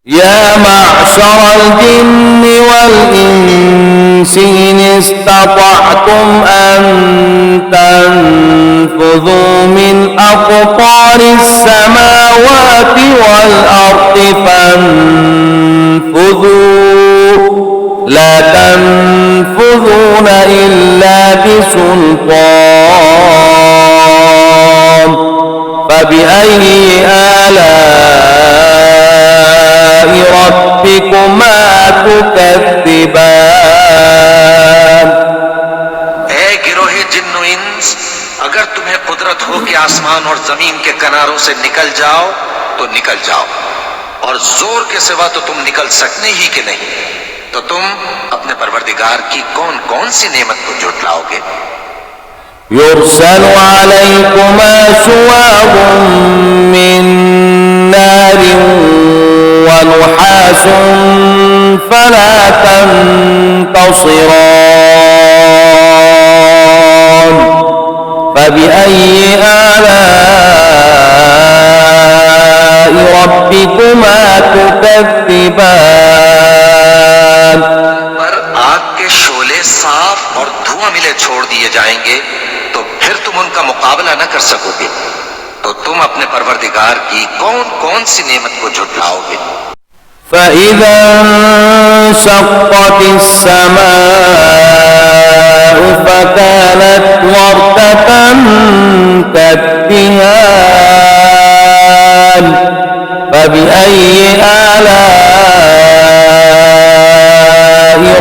يا معشر الجن والإنس إن استطعتم أن تنفذوا من أقطار السماوات والأرض فانفذوا لا تنفذون إلا بسلطان فبأي آلاء ربكما تكذبان। ऐ गिरोहे जिन्नो इंस, अगर तुम्हें कुदरत हो कि आसमान और जमीन के किनारों से निकल जाओ तो निकल जाओ, और जोर के सिवा तो तुम निकल सकने ही के नहीं, तो तुम अपने परवरदिगार की कौन कौन सी नेमत को झुठलाओगे। युरसल अलैकुमा शुवाबुम मिन नारिन व नुहासुन फला तंतसिरान फबिअय्यि आलाइ रब्बिकुमा तुकज़्ज़िबान। पर आग के शोले साफ और धुआं मिले छोड़ दिए जाएंगे तो फिर तुम उनका मुकाबला न कर सकोगे, तो तुम अपने परवरदिगार की कौन कौन सी नेमत को झुठलाओगे। فإذا انشقت السماء فكانت وردة كالدهان فبأي آلاء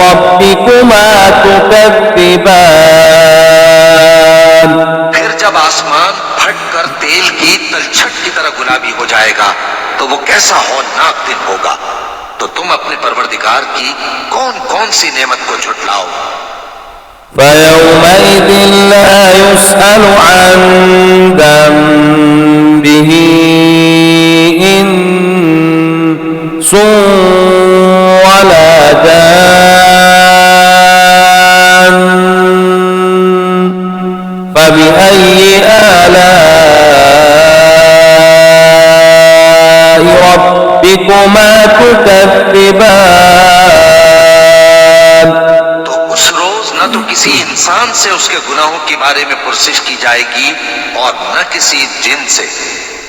ربكما تكذبان। फिर जब आसमान फट कर तेल की तलछट की तरह गुलाबी हो जाएगा तो वो कैसा हौलनाक दिन होगा, तो तुम अपने परवरदिगार की कौन कौन सी नेमत को झुठलाओ। فيومئذ لا يسأل عن ذنبه إنس ولا جان فبأي آلاء ربكما تكذبان। तो उस रोज न तो किसी इंसान से उसके गुनाहों के बारे में पुरसिश की जाएगी और न किसी जिन से,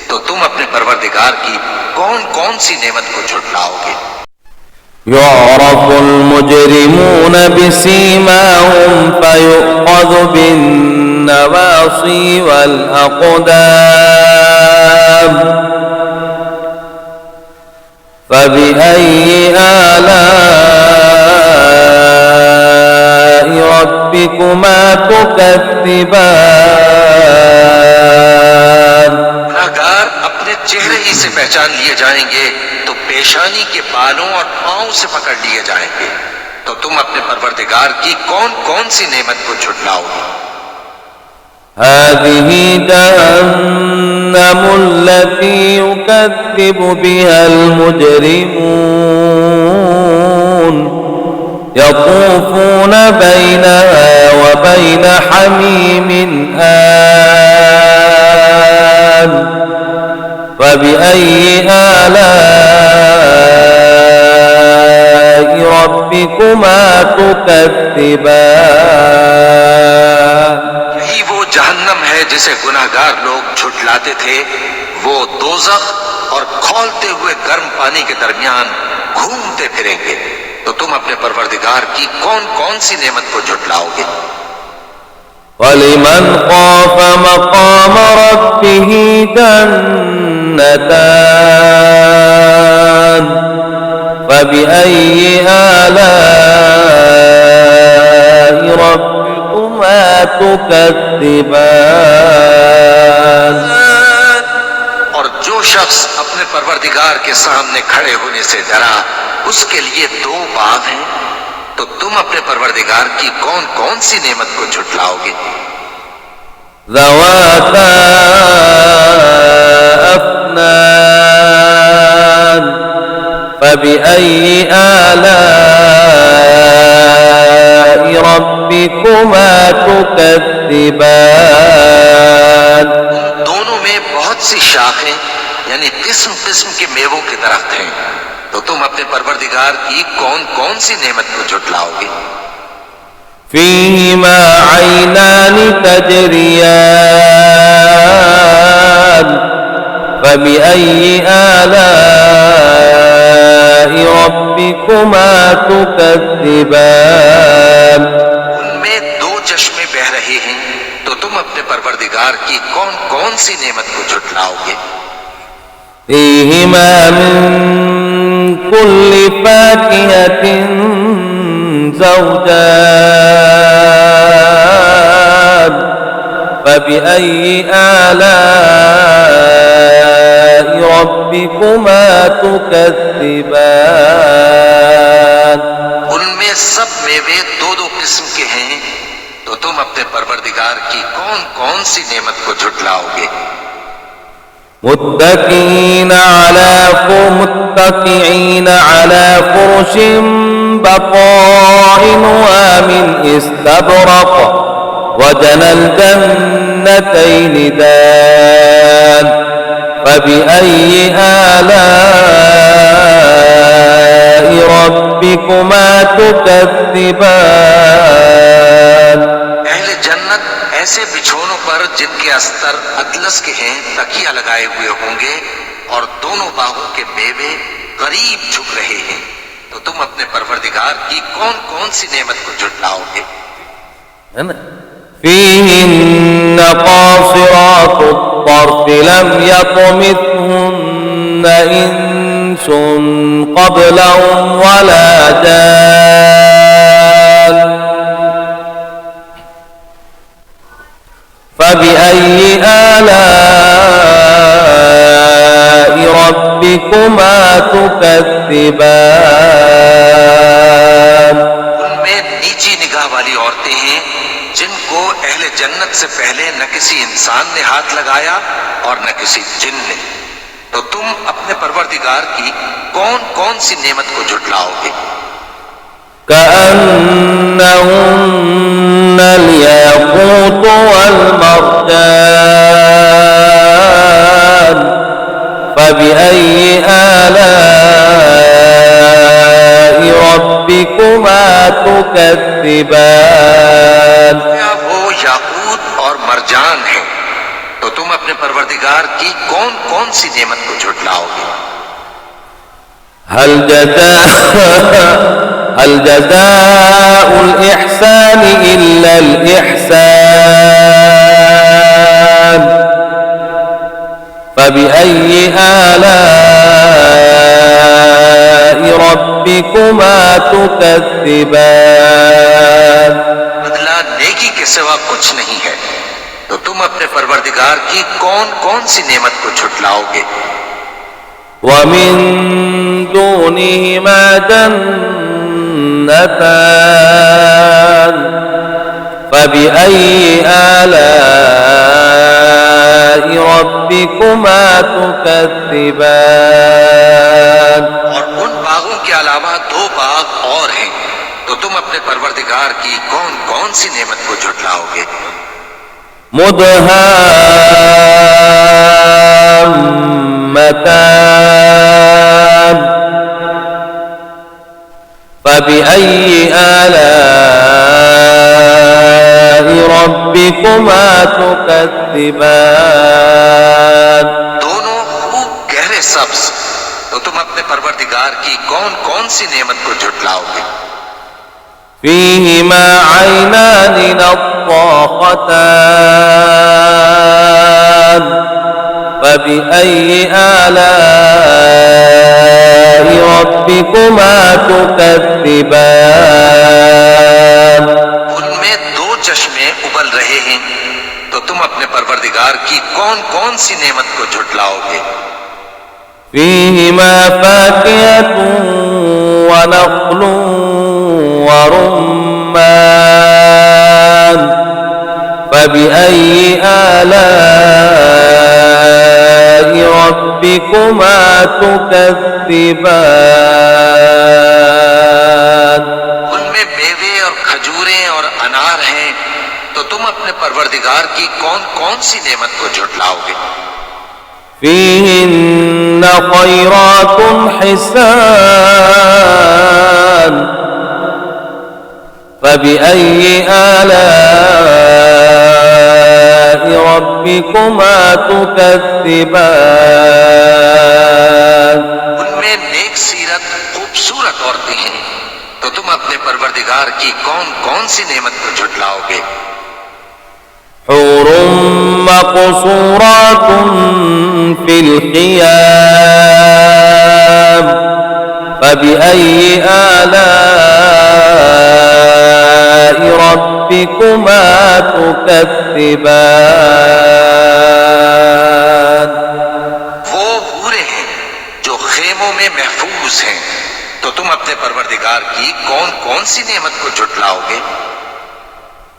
तो तुम अपने परवरदिगार की कौन कौन सी नेमत को झुठलाओगे। يعرف المجرمون بسيماهم فيؤخذ بالنواصي والأقدام فبأي آلاء ربكما تكذبان। गुनाहगार अपने चेहरे ही से पहचान लिए जाएंगे तो पेशानी के बालों और पांव से पकड़ लिए जाएंगे, तो तुम अपने परवरदिगार की कौन कौन सी नेमत को झुठलाओगे। هذه جهنم التي يكذب بها المجرمون يطوفون بينها وبين حميم آن فبأي آلاء ربكما تكذبان। यही वो जहन्नम है जिसे गुनाहगार लोग झुठलाते थे, वो दोज़ख और खौलते हुए गर्म पानी के दरमियान घूमते फिरेंगे, तो तुम अपने परवरदिगार की कौन कौन सी नेमत को झुठलाओगे। वलिमन खाफ मकाम रब्बिह जन्नतान फबिअय्यि आलाइ रब्बिकुमा तुकज़्ज़िबान। और जो शख्स अपने परवरदिगार के सामने खड़े होने से डरा, उसके लिए दो बाग हैं, तो तुम अपने परवरदिगार की कौन कौन सी नेमत को झुठलाओगे। ذواتا أفنان فبأي آلاء ربكما تكذبان। दोनों में बहुत सी शाखें यानी किस्म किस्म के मेवों के दरख्त हैं, तो तुम अपने परवरदिगार की कौन कौन सी नेमत को झुटलाओगे? فيهما عينان تجريان فبأي آلاء ربكما تكذبان उनमें दो चश्मे बह रहे हैं, तो तुम अपने परवरदिगार की कौन कौन सी नेमत को झुटलाओगे? فيهما من كل فاكهة زوجان فبأي آلاء ربكما تكذبان उनमें सब मेवे दो दो किस्म के हैं, तो तुम अपने परवरदिगार की कौन कौन सी नेमत को झुटलाओगे? متكئين على فرش بطائنها من استبرق وجنى الجنتين دان فبأي آلاء ربكما تكذبان अहले जन्नत ऐसे बिछोनों पर जिनके अस्तर अतलस के हैं तकिया लगाए हुए होंगे और दोनों बाहों के मेवे करीब झुक रहे हैं, तो तुम अपने परवरदिगार की कौन कौन सी नेमत को झुटलाओगे? है ना? فيهن قاصرات الطرف لم يطمثهن إنس قبلهم ولا جان فبأي آلاء ربكما تكذبان उनमें नीची निगाह वाली औरतें हैं जिनको अहले जन्नत से पहले न किसी इंसान ने हाथ लगाया और न किसी जिन ने, तो तुम अपने परवरदिगार की कौन कौन सी नेमत को झुटलाओगे? كأنهن الياقوت والمرجان فبأي آلاء ربكما تكذبان वो याकूत और मरजान है, तो तुम अपने परवरदिगार की कौन कौन सी नेमत को झुटलाओगे? هل جزاء الإحسان إلا الإحسان فبأي آلاء ربكما تكذبان बदला नेकी के सिवा कुछ नहीं है, तो तुम अपने परवरदिगार की कौन कौन सी नेमत को झुटलाओगे? ومن دونهما جنتان فبأي آلاء ربكما تكذبان और उन बागों के अलावा दो बाग और हैं, तो तुम अपने परवरदिगार की कौन कौन सी नेमत को झुटलाओगे? مدهامتان فبأي آلاء ربكما تكذبان दोनों खूब गहरे सब्ज, तो तुम अपने परवरदिगार की कौन कौन सी नेमत को झुटलाओगे? فيهما عينان نضاختان فبأي آلاء ربكما تكذبان उनमें दो चश्मे उबल रहे हैं, तो तुम अपने परवरदिगार की कौन कौन सी नेमत को झुटलाओगे? فيهما فاكهة ونخل ورمان فبأي آلاء ربكما تكذبان उनमें मेवे और खजूरें और अनार हैं, तो तुम अपने परवरदिगार की कौन कौन सी नेमत को झुटलाओगे? فيهن خيرات حسان فبأي آلاء ربكما تكذبان उनमें नेक सीरत खूबसूरत औरतें हैं, तो तुम अपने परवरदिगार की कौन कौन सी नेमत को झुटलाओगे? حور مقصورات في الخيام فبأي آلاء ربكما تكذبان वो हूरें हैं जो खेमों में महफूज हैं, तो तुम अपने परवरदिगार की कौन कौन सी नेमत को झुटलाओगे?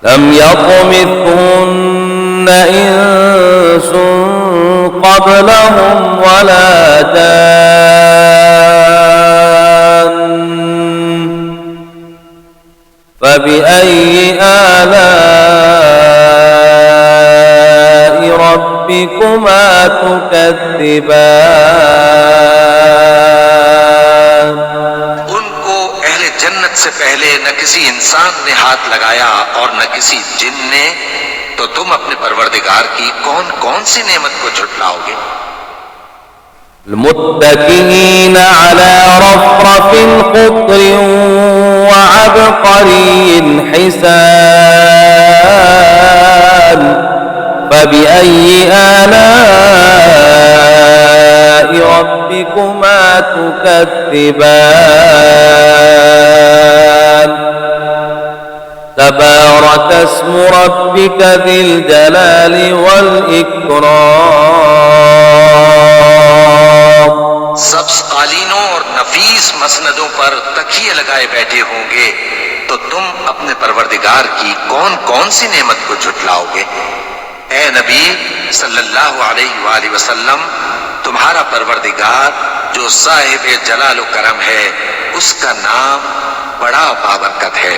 لم يطمثهن إنس قبلهم ولا جان فبأي آلاء ربكما تكذبان उनको अहले जन्नत से पहले न किसी इंसान ने हाथ लगाया और न किसी जिन ने, तो तुम अपने परवरदिगार की कौन कौन सी नेमत को झुटलाओगे? المتكئين على رفرف خضر وعبقري حسان فبأي آلاء ربكما تكذبان تبارك اسم ربك ذي الجلال والإكرام सब्ज कालीनों और नफीस मसनदों पर तकिए लगाए बैठे होंगे, तो तुम अपने परवरदिगार की कौन कौन सी नेमत को झुटलाओगे? ए नबी सल्लल्लाहु अलैहि वसल्लम, तुम्हारा परवरदिगार जो साहिब जलाल करम है, उसका नाम बड़ा बाबरकत है।